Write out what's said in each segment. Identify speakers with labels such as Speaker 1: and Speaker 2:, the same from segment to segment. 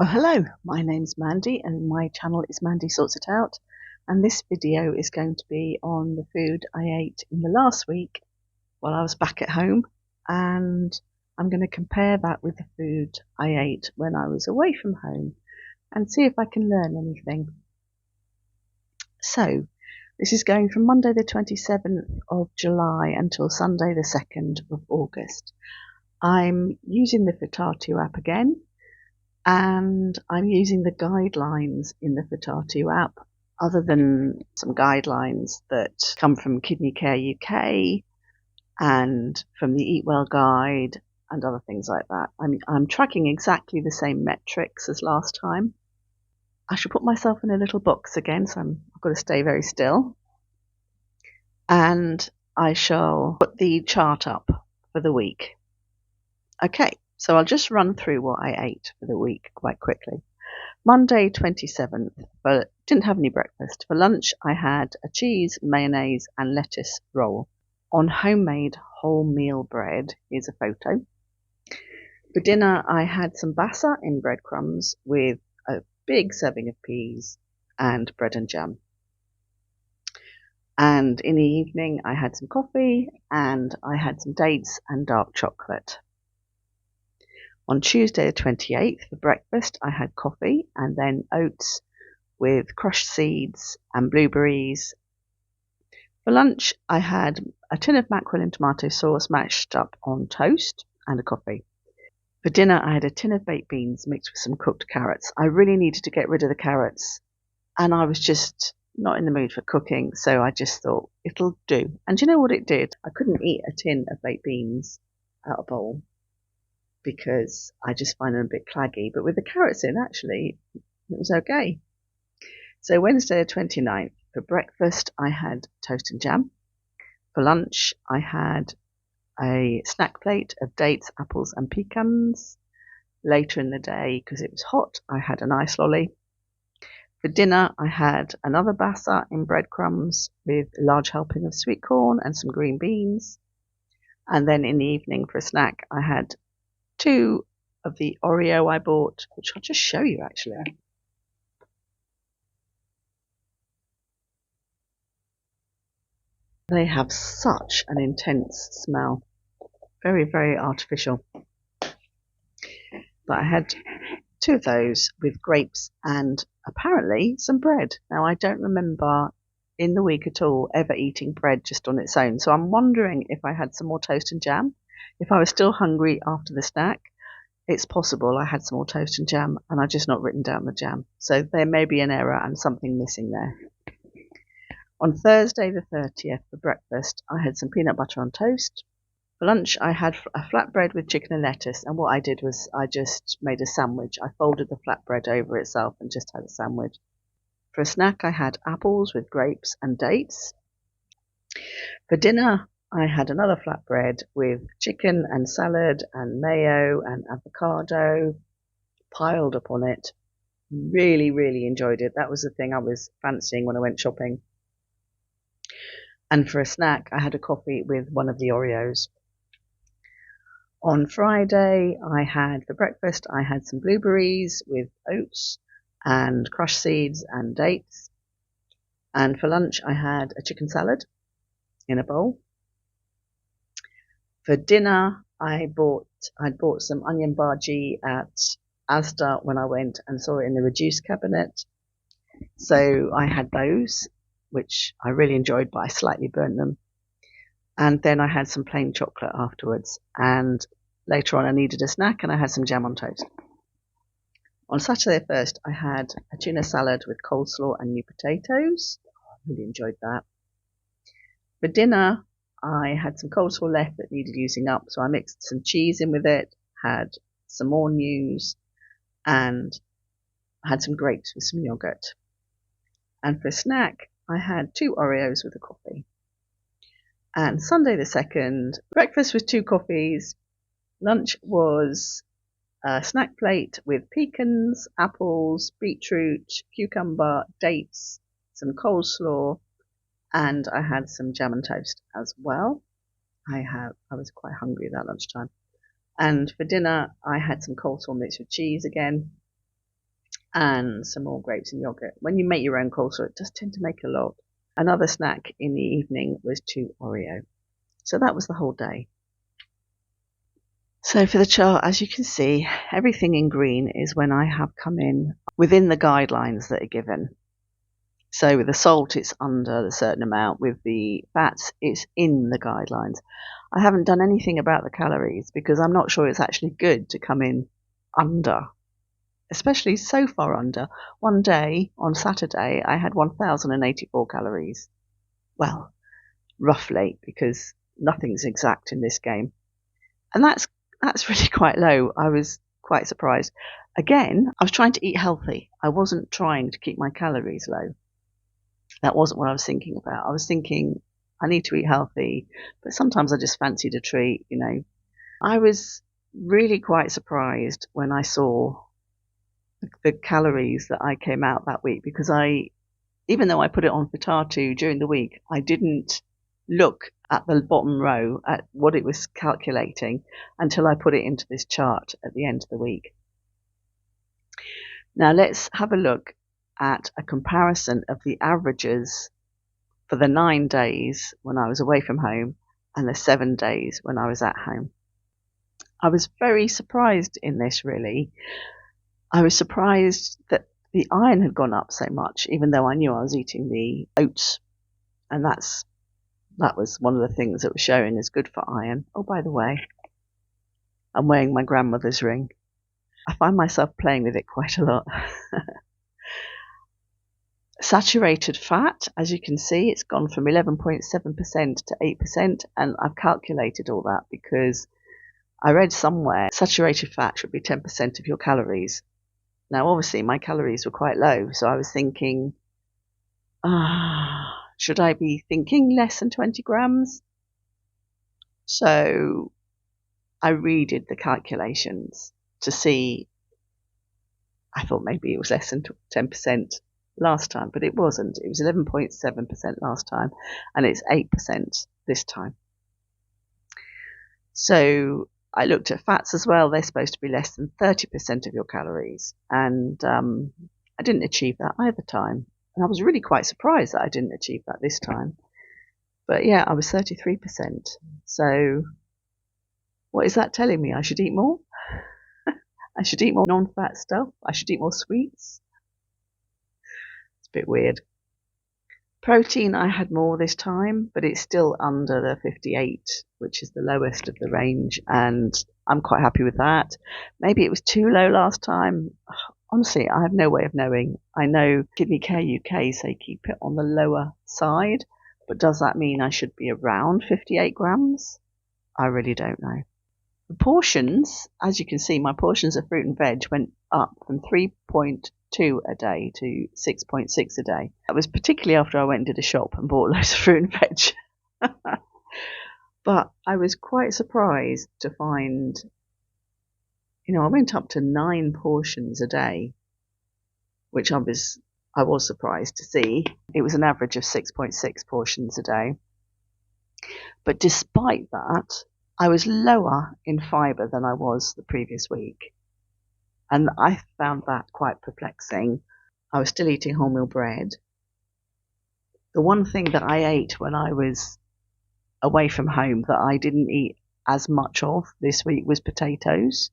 Speaker 1: Well, hello, my name's Mandy and my channel is Mandy Sorts It Out, and this video is going to be on the food I ate in the last week while I was back at home, and I'm going to compare that with the food I ate when I was away from home and see if I can learn anything. So, this is going from Monday the 27th of July until Sunday the 2nd of August. I'm using the Fotatio app again, and I'm using the guidelines in the Fotatio app, other than some guidelines that come from Kidney Care UK and from the Eat Well guide and other things like that. I'm tracking exactly the same metrics as last time. I shall put myself in a little box again, so I've got to stay very still. And I shall put the chart up for the week. Okay. So I'll just run through what I ate for the week quite quickly. Monday 27th, but didn't have any breakfast. For lunch I had a cheese, mayonnaise and lettuce roll on homemade wholemeal bread. Here's a photo. For dinner I had some bassa in breadcrumbs with a big serving of peas and bread and jam. And in the evening I had some coffee and I had some dates and dark chocolate. On Tuesday the 28th, for breakfast, I had coffee and then oats with crushed seeds and blueberries. For lunch, I had a tin of mackerel and tomato sauce mashed up on toast and a coffee. For dinner, I had a tin of baked beans mixed with some cooked carrots. I really needed to get rid of the carrots, and I was just not in the mood for cooking, so I just thought, it'll do. And do you know what it did? I couldn't eat a tin of baked beans out of a bowl, because I just find them a bit claggy. But with the carrots in, actually, it was okay. So Wednesday the 29th, for breakfast, I had toast and jam. For lunch, I had a snack plate of dates, apples and pecans. Later in the day, because it was hot, I had an ice lolly. For dinner, I had another bassa in breadcrumbs with a large helping of sweet corn and some green beans. And then in the evening, for a snack, I had 2 of the Oreo I bought, which I'll just show you actually. They have such an intense smell. Very, very artificial. But I had 2 of those with grapes and apparently some bread. Now, I don't remember in the week at all ever eating bread just on its own. So I'm wondering if I had some more toast and jam, if I was still hungry after the snack. It's possible I had some more toast and jam and I've just not written down the jam. So there may be an error and something missing there. On Thursday the 30th for breakfast, I had some peanut butter on toast. For lunch, I had a flatbread with chicken and lettuce. And what I did was I just made a sandwich. I folded the flatbread over itself and just had a sandwich. For a snack, I had apples with grapes and dates. For dinner, I had another flatbread with chicken and salad and mayo and avocado piled up on it. Really, really enjoyed it. That was the thing I was fancying when I went shopping. And for a snack, I had a coffee with one of the Oreos. On Friday, for breakfast, I had some blueberries with oats and crushed seeds and dates. And for lunch, I had a chicken salad in a bowl. For dinner, I'd bought some onion bhaji at Asda when I went and saw it in the reduced cabinet. So I had those, which I really enjoyed, but I slightly burnt them. And then I had some plain chocolate afterwards. And later on I needed a snack and I had some jam on toast. On Saturday 1st, I had a tuna salad with coleslaw and new potatoes. I really enjoyed that. For dinner, I had some coleslaw left that needed using up, so I mixed some cheese in with it, had some more news, and had some grapes with some yogurt. And for a snack, I had 2 Oreos with a coffee. And Sunday the 2nd, breakfast was 2 coffees. Lunch was a snack plate with pecans, apples, beetroot, cucumber, dates, some coleslaw, and I had some jam and toast as well. I was quite hungry at that lunchtime. And for dinner, I had some coleslaw mixed with cheese again. and some more grapes and yogurt. When you make your own coleslaw, it does tend to make a lot. Another snack in the evening was 2 Oreo. So that was the whole day. So for the chart, as you can see, everything in green is when I have come in within the guidelines that are given. So with the salt, it's under a certain amount. With the fats, it's in the guidelines. I haven't done anything about the calories because I'm not sure it's actually good to come in under, especially so far under. One day, on Saturday, I had 1,084 calories. Well, roughly, because nothing's exact in this game. And that's really quite low. I was quite surprised. Again, I was trying to eat healthy. I wasn't trying to keep my calories low. That wasn't what I was thinking about. I was thinking, I need to eat healthy, but sometimes I just fancied a treat, you know. I was really quite surprised when I saw the calories that I came out that week, because even though I put it on for Tatu during the week, I didn't look at the bottom row at what it was calculating until I put it into this chart at the end of the week. Now let's have a look at a comparison of the averages for the 9 days when I was away from home and the 7 days when I was at home. I was very surprised in this, really. I was surprised that the iron had gone up so much, even though I knew I was eating the oats, and that was one of the things that was showing as good for iron. Oh, by the way, I'm wearing my grandmother's ring. I find myself playing with it quite a lot. Saturated fat, as you can see, it's gone from 11.7% to 8%, and I've calculated all that because I read somewhere saturated fat should be 10% of your calories. Now, obviously, my calories were quite low, so I was thinking, should I be thinking less than 20 grams? So I redid the calculations to see. I thought maybe it was less than 10% last time, but it wasn't. It was 11.7% last time, and it's 8% this time. So I looked at fats as well. They're supposed to be less than 30% of your calories, and I didn't achieve that either time. And I was really quite surprised that I didn't achieve that this time. But yeah, I was 33%. So what is that telling me? I should eat more? I should eat more non-fat stuff. I should eat more sweets. It's a bit weird. Protein, I had more this time, but it's still under the 58, which is the lowest of the range, and I'm quite happy with that. Maybe it was too low last time. Honestly, I have no way of knowing. I know Kidney Care UK say keep it on the lower side, but does that mean I should be around 58 grams? I really don't know. The portions, as you can see, my portions of fruit and veg went up from 3.2 a day to 6.6 a day. That was particularly after I went and did a shop and bought loads of fruit and veg. But I was quite surprised to find, I went up to 9 portions a day, which I was surprised to see. It was an average of 6.6 portions a day. But despite that, I was lower in fibre than I was the previous week. And I found that quite perplexing. I was still eating wholemeal bread. The one thing that I ate when I was away from home that I didn't eat as much of this week was potatoes.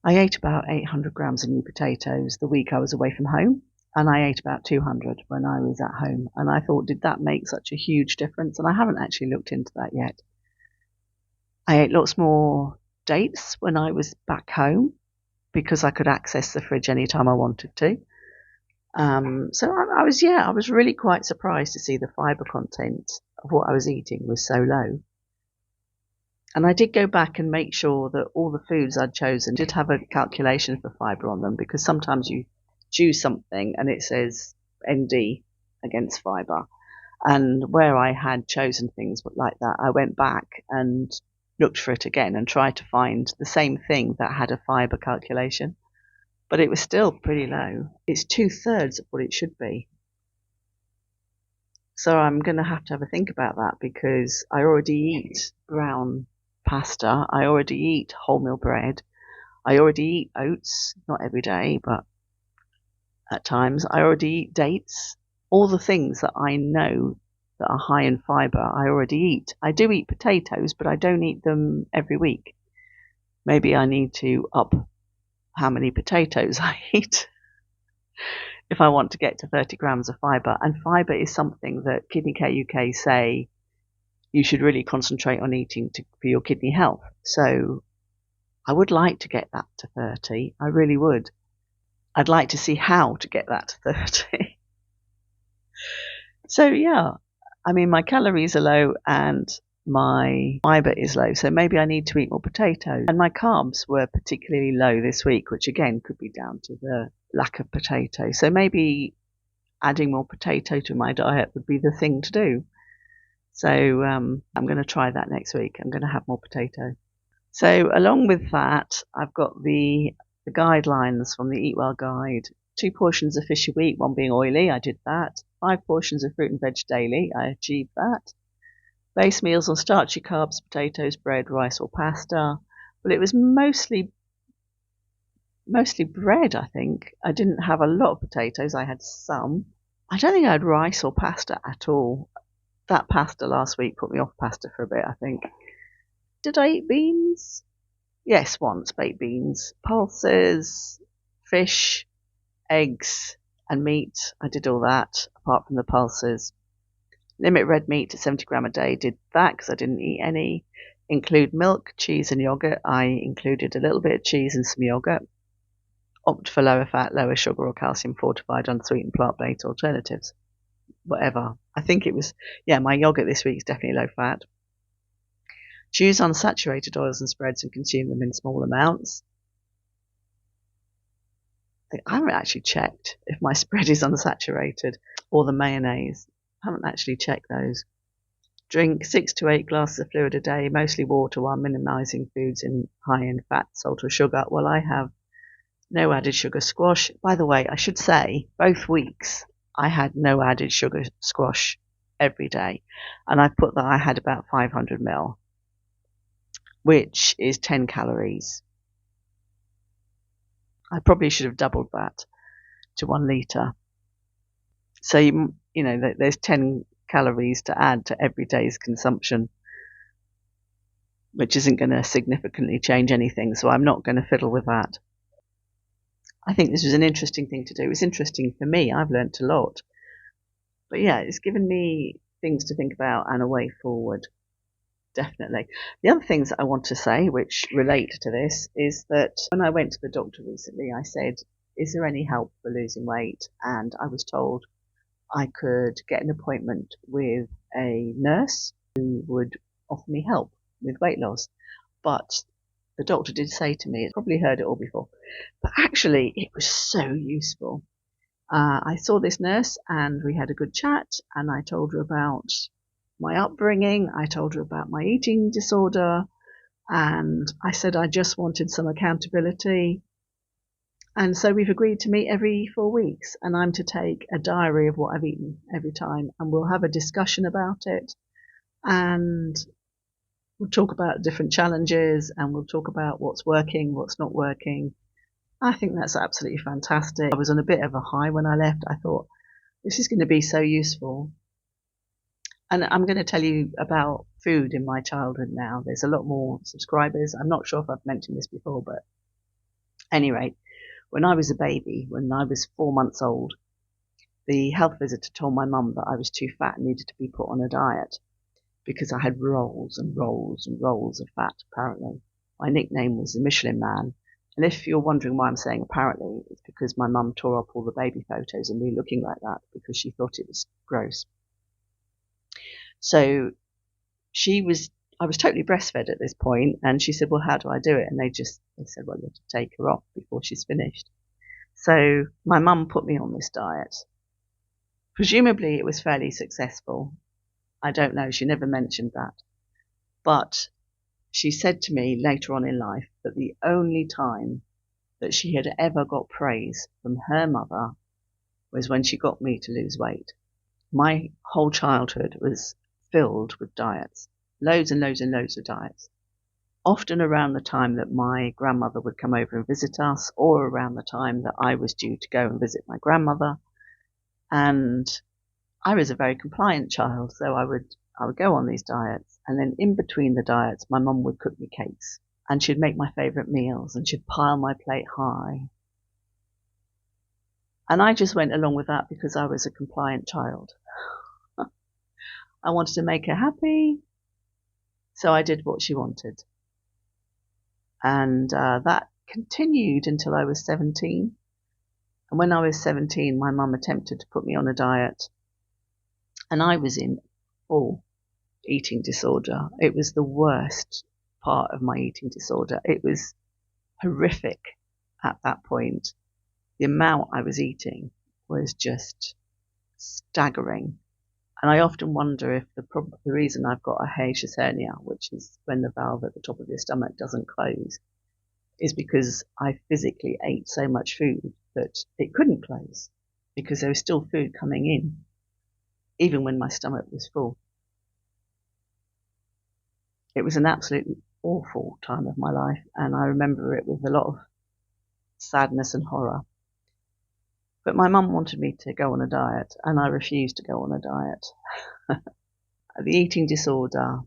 Speaker 1: I ate about 800 grams of new potatoes the week I was away from home, and I ate about 200 when I was at home. And I thought, did that make such a huge difference? And I haven't actually looked into that yet. I ate lots more dates when I was back home because I could access the fridge anytime I wanted to. So I was really quite surprised to see the fibre content of what I was eating was so low. And I did go back and make sure that all the foods I'd chosen did have a calculation for fibre on them, because sometimes you choose something and it says ND against fibre. And where I had chosen things like that, I went back and looked for it again and tried to find the same thing that had a fibre calculation. But it was still pretty low. It's 2/3 of what it should be. So I'm going to have a think about that, because I already eat brown pasta. I already eat wholemeal bread. I already eat oats, not every day, but at times. I already eat dates. All the things that I know that are high in fibre, I already eat. I do eat potatoes, but I don't eat them every week. Maybe I need to up how many potatoes I eat if I want to get to 30 grams of fibre. And fibre is something that Kidney Care UK say you should really concentrate on eating for your kidney health. So I would like to get that to 30. I really would. I'd like to see how to get that to 30. So yeah, I mean, my calories are low and my fibre is low. So maybe I need to eat more potatoes. And my carbs were particularly low this week, which again could be down to the lack of potato. So maybe adding more potato to my diet would be the thing to do. So I'm going to try that next week. I'm going to have more potato. So along with that, I've got the guidelines from the Eat Well guide. 2 portions of fish a week, 1 being oily, I did that. 5 portions of fruit and veg daily, I achieved that. Base meals on starchy carbs, potatoes, bread, rice or pasta. Well, it was mostly bread, I think. I didn't have a lot of potatoes, I had some. I don't think I had rice or pasta at all. That pasta last week put me off pasta for a bit, I think. Did I eat beans? Yes, once, baked beans. Pulses, fish, eggs and meat. I did all that, apart from the pulses. Limit red meat to 70 grams a day. Did that because I didn't eat any. Include milk, cheese and yogurt. I included a little bit of cheese and some yogurt. Opt for lower fat, lower sugar or calcium fortified unsweetened plant-based alternatives. Whatever. I think it was, my yogurt this week is definitely low fat. Choose unsaturated oils and spreads and consume them in small amounts. I haven't actually checked if my spread is unsaturated or the mayonnaise. I haven't actually checked those. Drink 6 to 8 glasses of fluid a day, mostly water, while minimising foods high in fat, salt or sugar. Well, I have no added sugar squash. By the way, I should say both weeks I had no added sugar squash every day. And I put that I had about 500 ml, which is 10 calories. I probably should have doubled that to 1 litre. So, you know, there's 10 calories to add to every day's consumption, which isn't going to significantly change anything. So I'm not going to fiddle with that. I think this was an interesting thing to do. It's interesting for me. I've learnt a lot. But yeah, it's given me things to think about and a way forward. Definitely. The other things that I want to say, which relate to this, is that when I went to the doctor recently, I said, is there any help for losing weight? And I was told I could get an appointment with a nurse who would offer me help with weight loss. But the doctor did say to me, probably heard it all before, but actually it was so useful. I saw this nurse and we had a good chat, and I told her about my upbringing. I told her about my eating disorder, and I said I just wanted some accountability. And so we've agreed to meet every 4 weeks, and I'm to take a diary of what I've eaten every time, and we'll have a discussion about it, and we'll talk about different challenges, and we'll talk about what's working, what's not working. I think that's absolutely fantastic. I was on a bit of a high when I left. I thought, this is going to be so useful. And I'm going to tell you about food in my childhood now. There's a lot more subscribers. I'm not sure if I've mentioned this before, but at any rate, when I was a baby, when I was 4 months old, the health visitor told my mum that I was too fat and needed to be put on a diet because I had rolls and rolls and rolls of fat, apparently. My nickname was the Michelin Man. And if you're wondering why I'm saying apparently, it's because my mum tore up all the baby photos and me looking like that because she thought it was gross. So I was totally breastfed at this point, and she said, well, how do I do it? And they said, well, you have to take her off before she's finished. So my mum put me on this diet. Presumably it was fairly successful. I don't know. She never mentioned that. But she said to me later on in life that the only time that she had ever got praise from her mother was when she got me to lose weight. My whole childhood was filled with diets. Loads and loads and loads of diets. often around the time that my grandmother would come over and visit us, or around the time that I was due to go and visit my grandmother. And I was a very compliant child, so I would go on these diets, and then in between the diets, my mum would cook me cakes, and she'd make my favourite meals, and she'd pile my plate high. And I just went along with that because I was a compliant child. I wanted to make her happy, so I did what she wanted. And that continued until I was 17. And when I was 17, my mum attempted to put me on a diet, and I was in full eating disorder. It was the worst part of my eating disorder. It was horrific at that point. The amount I was eating was just staggering. And I often wonder if the reason I've got a hiatus hernia, which is when the valve at the top of your stomach doesn't close, is because I physically ate so much food that it couldn't close because there was still food coming in, even when my stomach was full. It was an absolutely awful time of my life, and I remember it with a lot of sadness and horror. But my mum wanted me to go on a diet, and I refused to go on a diet. The eating disorder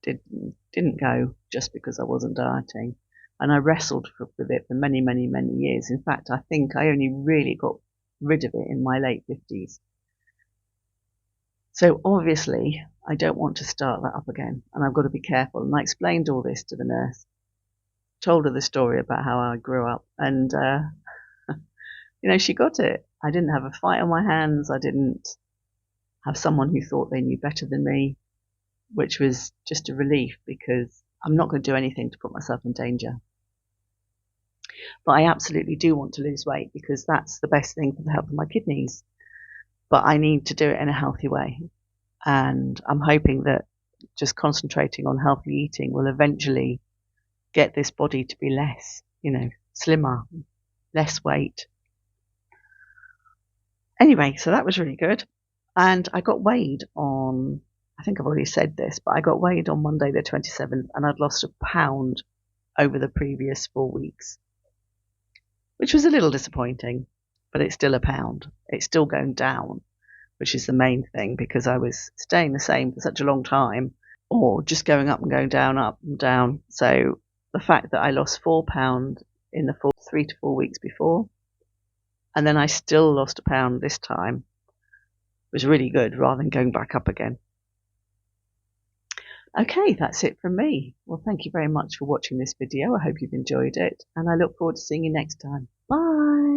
Speaker 1: didn't go just because I wasn't dieting, and I wrestled with it for many, many, many years. In fact, I think I only really got rid of it in my late 50s. So obviously, I don't want to start that up again, and I've got to be careful. And I explained all this to the nurse, told her the story about how I grew up, and she got it. I didn't have a fight on my hands. I didn't have someone who thought they knew better than me, which was just a relief because I'm not going to do anything to put myself in danger. But I absolutely do want to lose weight because that's the best thing for the health of my kidneys. But I need to do it in a healthy way. And I'm hoping that just concentrating on healthy eating will eventually get this body to be less, slimmer, less weight. Anyway, so that was really good. And I got weighed on, I think I've already said this, but I got weighed on Monday the 27th, and I'd lost a pound over the previous 4 weeks, which was a little disappointing, but it's still a pound. It's still going down, which is the main thing, because I was staying the same for such a long time, or just going up and going down, up and down. So the fact that I lost £4 in the 3 to 4 weeks before, and then I still lost a pound this time, was really good rather than going back up again. Okay, that's it from me. Well, thank you very much for watching this video. I hope you've enjoyed it, and I look forward to seeing you next time. Bye.